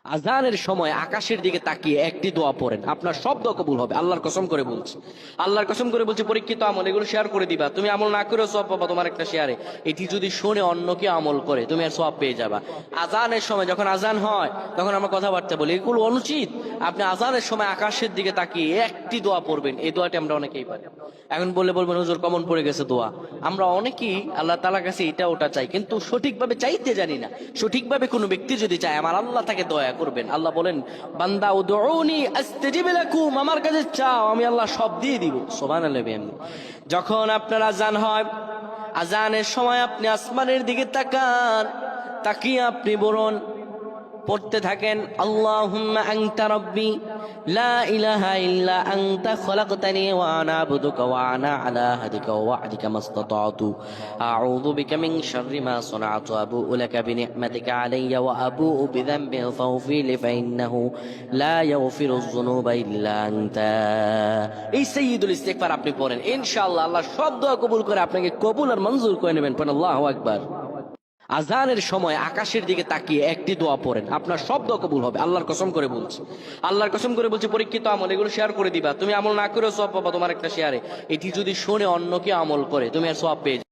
আজানের সময় আকাশের দিকে তাকিয়ে একটি দোয়া পড়েন, আপনার সব দোয়া কবুল হবে। আল্লাহর কসম করে বলছি, আল্লাহর কসম করে বলছি, পরীক্ষিত আমল এগুলো শেয়ার করে দিবা। তুমি আমল না করেও সওয়াব পাবা তোমার একটা শেয়ারে। এটি যদি শুনে অন্য কেউ আমল করে তুমি আর সওয়াব পেয়ে যাবা। আজানের সময় যখন আজান হয় তখন আমরা কথাবার্তা বলি, এগুলো অনুচিত। আপনি আজানের সময় আকাশের দিকে তাকিয়ে একটি দোয়া পড়বেন। এই দোয়াটি আমরা অনেকেই পারি। এখন বলবেন হুজুর কমন পড়ে গেছে দোয়া। আমরা অনেকেই আল্লাহ তাআলার কাছে এটা ওটা চাই, কিন্তু সঠিকভাবে চাইতে জানি না। সঠিকভাবে কোনো ব্যক্তি যদি চায় আমার আল্লাহ তাকে দয়া করবেন। আল্লাহ বলেন, বান্দা উদউনি আস্তাজিব লাকুম, আমার কাছে চাও আমি আল্লাহ সব দিয়ে দিব। সুবহানাল্লাহ। যখন আপনার আজান হয়, আজানের সময় আপনি আসমানের দিকে তাকান, তাকিয়ে আপনি বলুন, পড়তে থাকেন, আল্লাহুম্মা আনতা রাব্বি লা ইলাহা ইল্লা আনতা খলাকতানি ওয়া আনা আবদুকা ওয়া আনা আলা আহদিকা ওয়া ওয়া'দিকা মাসতাতা'তু আউযু বিকা মিন শাররি মা সানা'তু আবু'ু লাকা বিনি'মাতিকা আলাইয়া ওয়া আবু'ু বিযানবি ফাগফির লি ফাইন্নাহু লা ইয়াগফিরুয যুনুবা ইল্লা আনতা। এই সাইয়্যিদুল ইস্তিগফার আপনি পড়েন, ইনশাআল্লাহ আল্লাহ সব দোয়া কবুল করে আপনাকে কবুল আর মঞ্জুর করে নেবেন। পড়েন আল্লাহু আকবার। আজানের সময় আকাশের দিকে তাকিয়ে একটি দোয়া পড়েন, আপনার সব দোয়া কবুল হবে। আল্লাহর কসম করে বলছি, আল্লাহর কসম করে বলছি, পরীক্ষিত আমল এগুলো শেয়ার করে দিবা। তুমি আমল না করেও সওয়াব পাবা তোমার একটা শেয়ারে। এটি যদি শুনে অন্য কেউ আমল করে তুমি আর সওয়াব পেয়ে যাবে।